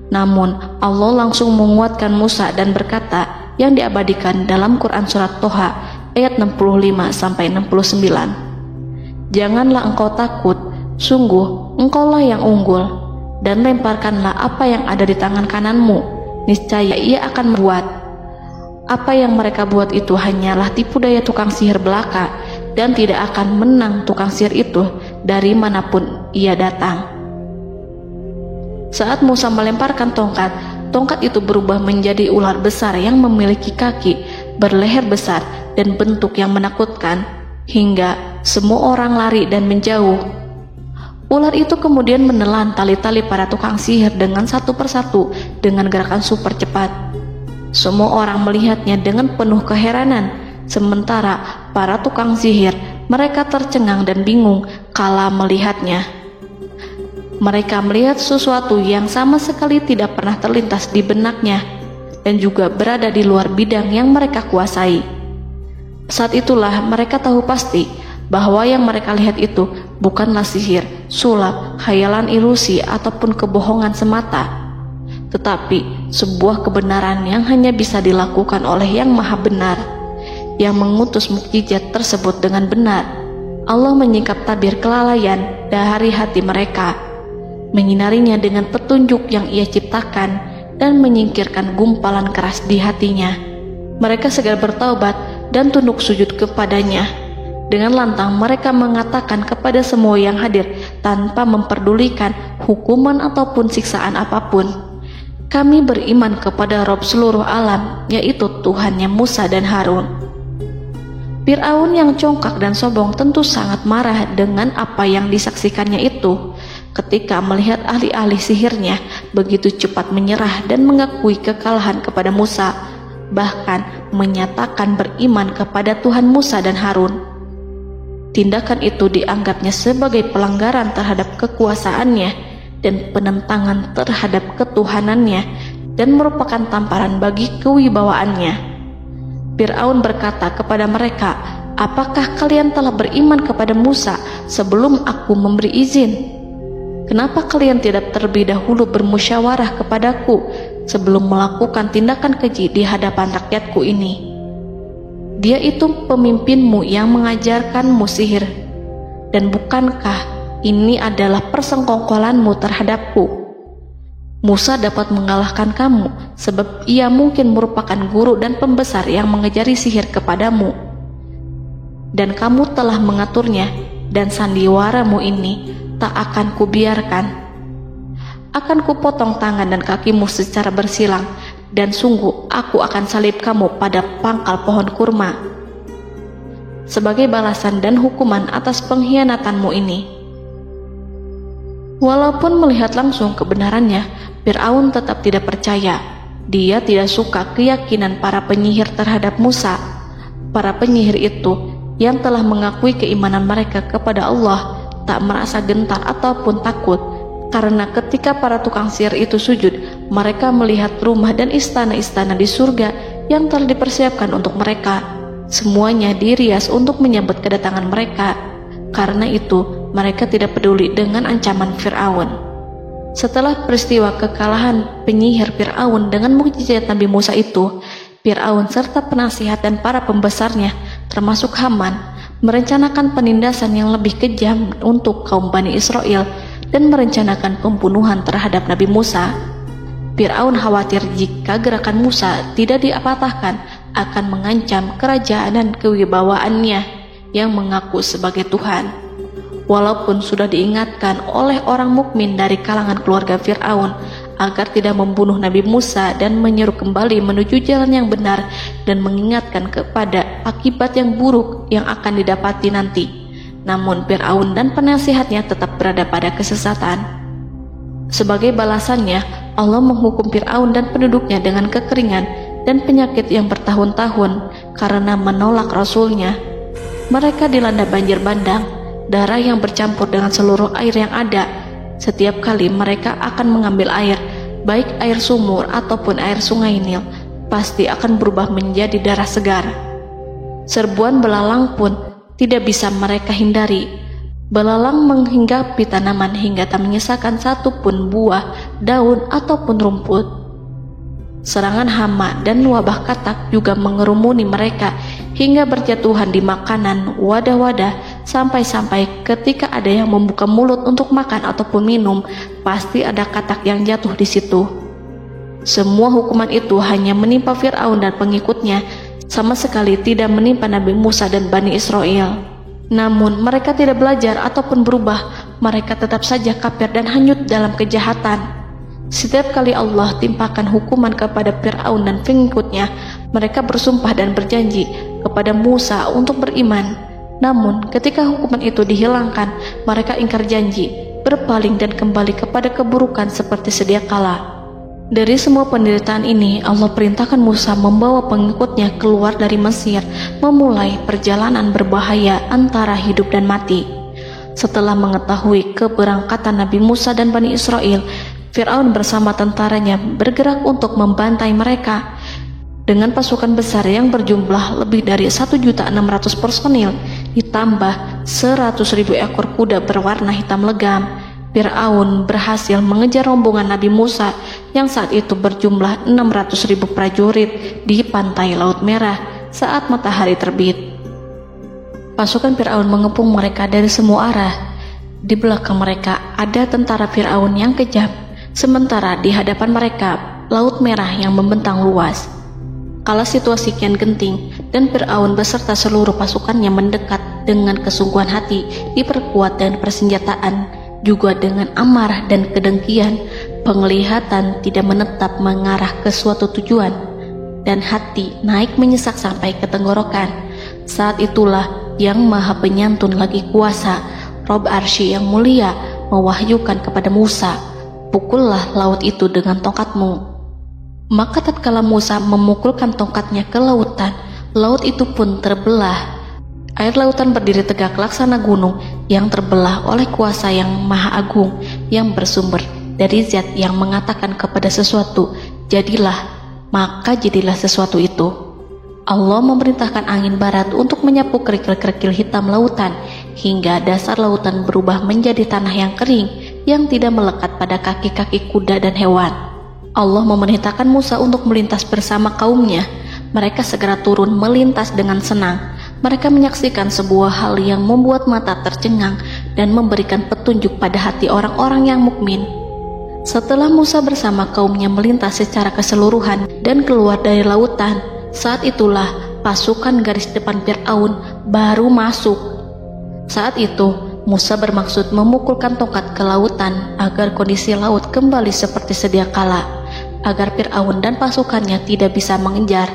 Namun Allah langsung menguatkan Musa dan berkata yang diabadikan dalam Quran Surat Toha ayat 65-69, janganlah engkau takut, sungguh engkaulah yang unggul, dan lemparkanlah apa yang ada di tangan kananmu, niscaya ia akan membuat. Apa yang mereka buat itu hanyalah tipu daya tukang sihir belaka, dan tidak akan menang tukang sihir itu dari manapun ia datang. Saat Musa melemparkan tongkat, tongkat itu berubah menjadi ular besar yang memiliki kaki, berleher besar, dan bentuk yang menakutkan, hingga semua orang lari dan menjauh. Ular itu kemudian menelan tali-tali para tukang sihir dengan satu persatu dengan gerakan super cepat. Semua orang melihatnya dengan penuh keheranan, sementara para tukang sihir mereka tercengang dan bingung kala melihatnya. Mereka melihat sesuatu yang sama sekali tidak pernah terlintas di benaknya dan juga berada di luar bidang yang mereka kuasai. Saat itulah mereka tahu pasti bahwa yang mereka lihat itu bukanlah sihir, sulap, khayalan ilusi ataupun kebohongan semata, tetapi sebuah kebenaran yang hanya bisa dilakukan oleh Yang Maha Benar, yang mengutus mukjizat tersebut dengan benar. Allah menyingkap tabir kelalaian dari hati mereka, menyinarinya dengan petunjuk yang Ia ciptakan dan menyingkirkan gumpalan keras di hatinya. Mereka segera bertaubat dan tunduk sujud kepadanya. Dengan lantang mereka mengatakan kepada semua yang hadir tanpa memperdulikan hukuman ataupun siksaan apapun, "Kami beriman kepada Rob seluruh alam, yaitu Tuhannya Musa dan Harun." Fir'aun yang congkak dan sombong tentu sangat marah dengan apa yang disaksikannya itu ketika melihat ahli-ahli sihirnya begitu cepat menyerah dan mengakui kekalahan kepada Musa, bahkan menyatakan beriman kepada Tuhan Musa dan Harun. Tindakan itu dianggapnya sebagai pelanggaran terhadap kekuasaannya dan penentangan terhadap ketuhanannya dan merupakan tamparan bagi kewibawaannya. Fir'aun berkata kepada mereka, "Apakah kalian telah beriman kepada Musa sebelum aku memberi izin? Kenapa kalian tidak terlebih dahulu bermusyawarah kepadaku sebelum melakukan tindakan keji di hadapan rakyatku ini? Dia itu pemimpinmu yang mengajarkanmu sihir, dan bukankah ini adalah persengkongkolanmu terhadapku? Musa dapat mengalahkan kamu sebab ia mungkin merupakan guru dan pembesar yang mengajari sihir kepadamu, dan kamu telah mengaturnya, dan sandiwaramu ini tak akan kubiarkan. Akan kupotong tangan dan kakimu secara bersilang, dan sungguh aku akan salib kamu pada pangkal pohon kurma sebagai balasan dan hukuman atas pengkhianatanmu ini." Walaupun melihat langsung kebenarannya, Fir'aun tetap tidak percaya. Dia tidak suka keyakinan para penyihir terhadap Musa. Para penyihir itu yang telah mengakui keimanan mereka kepada Allah tak merasa gentar ataupun takut, karena ketika para tukang sihir itu sujud, mereka melihat rumah dan istana-istana di surga yang telah dipersiapkan untuk mereka. Semuanya dirias untuk menyambut kedatangan mereka. Karena itu, mereka tidak peduli dengan ancaman Fir'aun. Setelah peristiwa kekalahan penyihir Fir'aun dengan mukjizat Nabi Musa itu, Fir'aun serta penasihat dan para pembesarnya, termasuk Haman, merencanakan penindasan yang lebih kejam untuk kaum Bani Israel dan merencanakan pembunuhan terhadap Nabi Musa. Fir'aun khawatir jika gerakan Musa tidak diapatahkan akan mengancam kerajaan dan kewibawaannya yang mengaku sebagai Tuhan. Walaupun sudah diingatkan oleh orang mukmin dari kalangan keluarga Fir'aun agar tidak membunuh Nabi Musa dan menyeru kembali menuju jalan yang benar dan mengingatkan kepada akibat yang buruk yang akan didapati nanti, namun Fir'aun dan penasihatnya tetap berada pada kesesatan. Sebagai balasannya, Allah menghukum Fir'aun dan penduduknya dengan kekeringan dan penyakit yang bertahun-tahun karena menolak Rasulnya. Mereka dilanda banjir bandang, darah yang bercampur dengan seluruh air yang ada. Setiap kali mereka akan mengambil air, baik air sumur ataupun air sungai Nil, pasti akan berubah menjadi darah segar. Serbuan belalang pun tidak bisa mereka hindari. Belalang menghinggapi tanaman hingga tak menyisakan satupun buah, daun ataupun rumput. Serangan hama dan wabah katak juga mengerumuni mereka hingga berjatuhan di makanan, wadah-wadah, sampai-sampai ketika ada yang membuka mulut untuk makan ataupun minum, pasti ada katak yang jatuh di situ. Semua hukuman itu hanya menimpa Fir'aun dan pengikutnya, sama sekali tidak menimpa Nabi Musa dan Bani Israel. Namun mereka tidak belajar ataupun berubah, mereka tetap saja kafir dan hanyut dalam kejahatan. Setiap kali Allah timpakan hukuman kepada Fir'aun dan pengikutnya, mereka bersumpah dan berjanji kepada Musa untuk beriman. Namun ketika hukuman itu dihilangkan, mereka ingkar janji berpaling dan kembali kepada keburukan seperti sedia kala. Dari semua penderitaan ini, Allah perintahkan Musa membawa pengikutnya keluar dari Mesir, memulai perjalanan berbahaya antara hidup dan mati. Setelah mengetahui keberangkatan Nabi Musa dan Bani Israel, Fir'aun bersama tentaranya bergerak untuk membantai mereka. Dengan pasukan besar yang berjumlah lebih dari 1.600.000 personil, ditambah 100.000 ekor kuda berwarna hitam legam, Fir'aun berhasil mengejar rombongan Nabi Musa yang saat itu berjumlah 600.000 prajurit di pantai Laut Merah saat matahari terbit. Pasukan Fir'aun mengepung mereka dari semua arah. Di belakang mereka ada tentara Fir'aun yang kejam, sementara di hadapan mereka Laut Merah yang membentang luas. Kala situasi kian genting dan Fir'aun beserta seluruh pasukannya mendekat dengan kesungguhan hati, diperkuat dan persenjataan, juga dengan amarah dan kedengkian, penglihatan tidak menetap mengarah ke suatu tujuan, dan hati naik menyesak sampai ke tenggorokan. Saat itulah Yang Maha Penyantun lagi kuasa, Rob Arsy yang mulia, mewahyukan kepada Musa, "Pukullah laut itu dengan tongkatmu." Maka tatkala Musa memukulkan tongkatnya ke lautan, laut itu pun terbelah. Air lautan berdiri tegak laksana gunung yang terbelah oleh kuasa yang maha agung, yang bersumber dari zat yang mengatakan kepada sesuatu, "Jadilah," maka jadilah sesuatu itu. Allah memerintahkan angin barat untuk menyapu kerikil-kerikil hitam lautan, hingga dasar lautan berubah menjadi tanah yang kering, yang tidak melekat pada kaki-kaki kuda dan hewan. Allah memerintahkan Musa untuk melintas bersama kaumnya. Mereka segera turun melintas dengan senang. Mereka menyaksikan sebuah hal yang membuat mata tercengang dan memberikan petunjuk pada hati orang-orang yang mukmin. Setelah Musa bersama kaumnya melintas secara keseluruhan dan keluar dari lautan, saat itulah pasukan garis depan Fir'aun baru masuk. Saat itu Musa bermaksud memukulkan tongkat ke lautan agar kondisi laut kembali seperti sedia kala, agar Fir'aun dan pasukannya tidak bisa mengejar.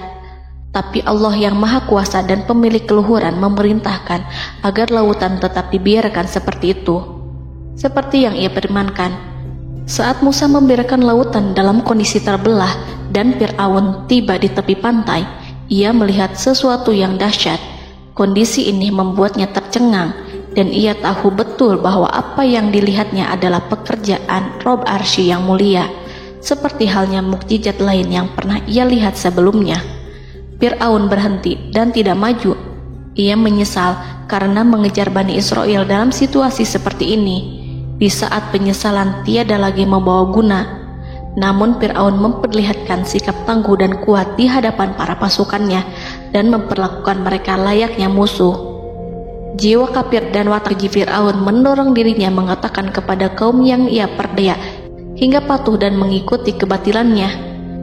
Tapi Allah yang Maha Kuasa dan pemilik keluhuran memerintahkan agar lautan tetap dibiarkan seperti itu, seperti yang Ia firmankan. Saat Musa membiarkan lautan dalam kondisi terbelah dan Fir'aun tiba di tepi pantai, ia melihat sesuatu yang dahsyat. Kondisi ini membuatnya tercengang, dan ia tahu betul bahwa apa yang dilihatnya adalah pekerjaan Rob Arsy yang mulia, seperti halnya mukjizat lain yang pernah ia lihat sebelumnya. Fir'aun berhenti dan tidak maju. Ia menyesal karena mengejar Bani Israel dalam situasi seperti ini. Di saat penyesalan tiada lagi membawa guna, namun Fir'aun memperlihatkan sikap tangguh dan kuat di hadapan para pasukannya dan memperlakukan mereka layaknya musuh. Jiwa kafir dan watak Fir'aun mendorong dirinya mengatakan kepada kaum yang ia perdaya hingga patuh dan mengikuti kebatilannya,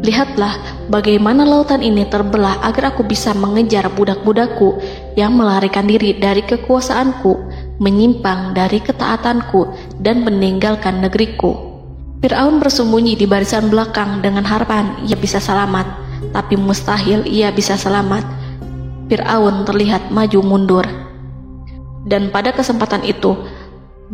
"Lihatlah bagaimana lautan ini terbelah agar aku bisa mengejar budak-budakku yang melarikan diri dari kekuasaanku, menyimpang dari ketaatanku, dan meninggalkan negeriku." Fir'aun bersembunyi di barisan belakang dengan harapan ia bisa selamat, tapi mustahil ia bisa selamat. Fir'aun terlihat maju mundur. Dan pada kesempatan itu,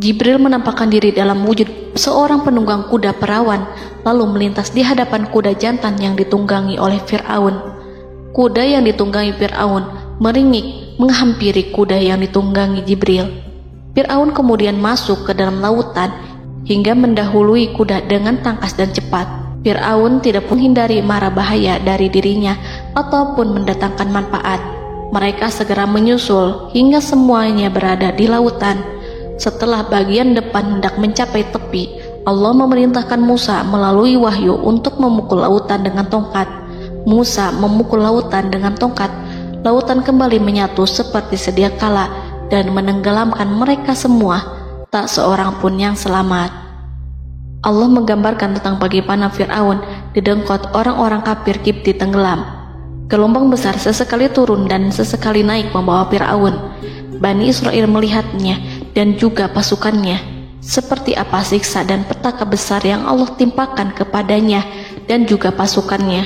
Jibril menampakkan diri dalam wujud seorang penunggang kuda perawan, lalu melintas di hadapan kuda jantan yang ditunggangi oleh Fir'aun. Kuda yang ditunggangi Fir'aun meringik menghampiri kuda yang ditunggangi Jibril. Fir'aun kemudian masuk ke dalam lautan hingga mendahului kuda dengan tangkas dan cepat. Fir'aun tidak menghindari mara bahaya dari dirinya ataupun mendatangkan manfaat. Mereka segera menyusul hingga semuanya berada di lautan. Setelah bagian depan hendak mencapai tepi, Allah memerintahkan Musa melalui wahyu untuk memukul lautan dengan tongkat. Musa memukul lautan dengan tongkat. Lautan kembali menyatu seperti sedia kala dan menenggelamkan mereka semua. Tak seorang pun yang selamat. Allah menggambarkan tentang bagaimana Fir'aun didengkot orang-orang kafir Kipti tenggelam. Gelombang besar sesekali turun dan sesekali naik membawa Fir'aun. Bani Israel melihatnya dan juga pasukannya, seperti apa siksa dan petaka besar yang Allah timpakan kepadanya dan juga pasukannya,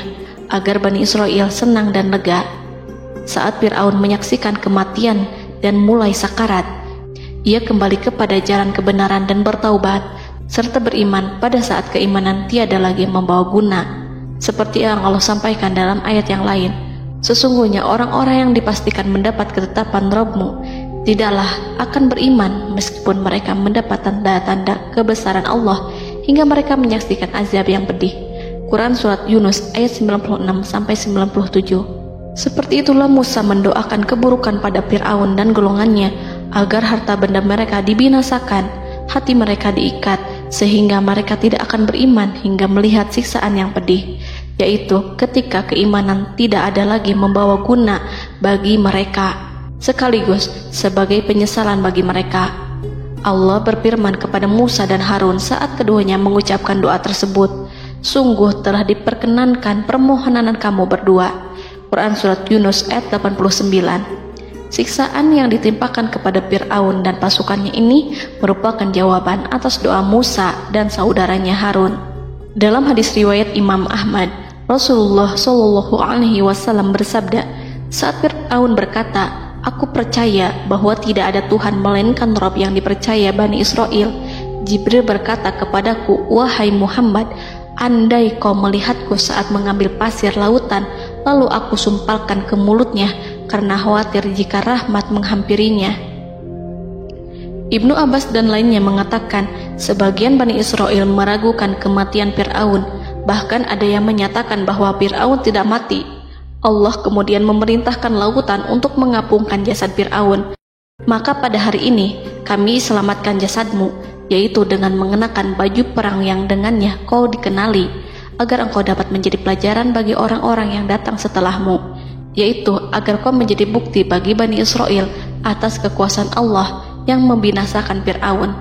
agar Bani Israel senang dan lega. Saat Fir'aun menyaksikan kematian dan mulai sakarat, Ia kembali kepada jalan kebenaran dan bertaubat, serta beriman pada saat keimanan tiada lagi membawa guna. Seperti yang Allah sampaikan dalam ayat yang lain, sesungguhnya orang-orang yang dipastikan mendapat ketetapan Rabb-Mu tidaklah akan beriman meskipun mereka mendapat tanda-tanda kebesaran Allah hingga mereka menyaksikan azab yang pedih. Quran Surat Yunus ayat 96-97. Seperti itulah Musa mendoakan keburukan pada Fir'aun dan golongannya agar harta benda mereka dibinasakan, hati mereka diikat sehingga mereka tidak akan beriman hingga melihat siksaan yang pedih, yaitu ketika keimanan tidak ada lagi membawa guna bagi mereka, sekaligus sebagai penyesalan bagi mereka. Allah berfirman kepada Musa dan Harun saat keduanya mengucapkan doa tersebut, sungguh telah diperkenankan permohonan kamu berdua. Quran Surat Yunus ayat 89. Siksaan yang ditimpakan kepada Fir'aun dan pasukannya ini merupakan jawaban atas doa Musa dan saudaranya Harun. Dalam hadis riwayat Imam Ahmad, Rasulullah Shallallahu Alaihi Wasallam bersabda, saat Fir'aun berkata, aku percaya bahwa tidak ada Tuhan melainkan Rabb yang dipercaya Bani Israel, Jibril berkata kepadaku, wahai Muhammad, andai kau melihatku saat mengambil pasir lautan, lalu aku sumpalkan ke mulutnya karena khawatir jika rahmat menghampirinya. Ibnu Abbas dan lainnya mengatakan, sebagian Bani Israel meragukan kematian Fir'aun, bahkan ada yang menyatakan bahwa Fir'aun tidak mati. Allah kemudian memerintahkan lautan untuk mengapungkan jasad Fir'aun. Maka pada hari ini kami selamatkan jasadmu, yaitu dengan mengenakan baju perang yang dengannya kau dikenali, agar engkau dapat menjadi pelajaran bagi orang-orang yang datang setelahmu, yaitu agar kau menjadi bukti bagi Bani Israel atas kekuasaan Allah yang membinasakan Fir'aun.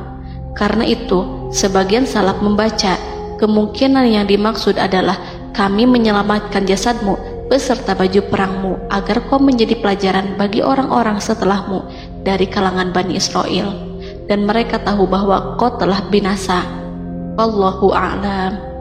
Karena itu, sebagian salaf membaca, kemungkinan yang dimaksud adalah kami menyelamatkan jasadmu beserta baju perangmu agar kau menjadi pelajaran bagi orang-orang setelahmu dari kalangan Bani Israel, dan mereka tahu bahwa kau telah binasa. Wallahu a'lam.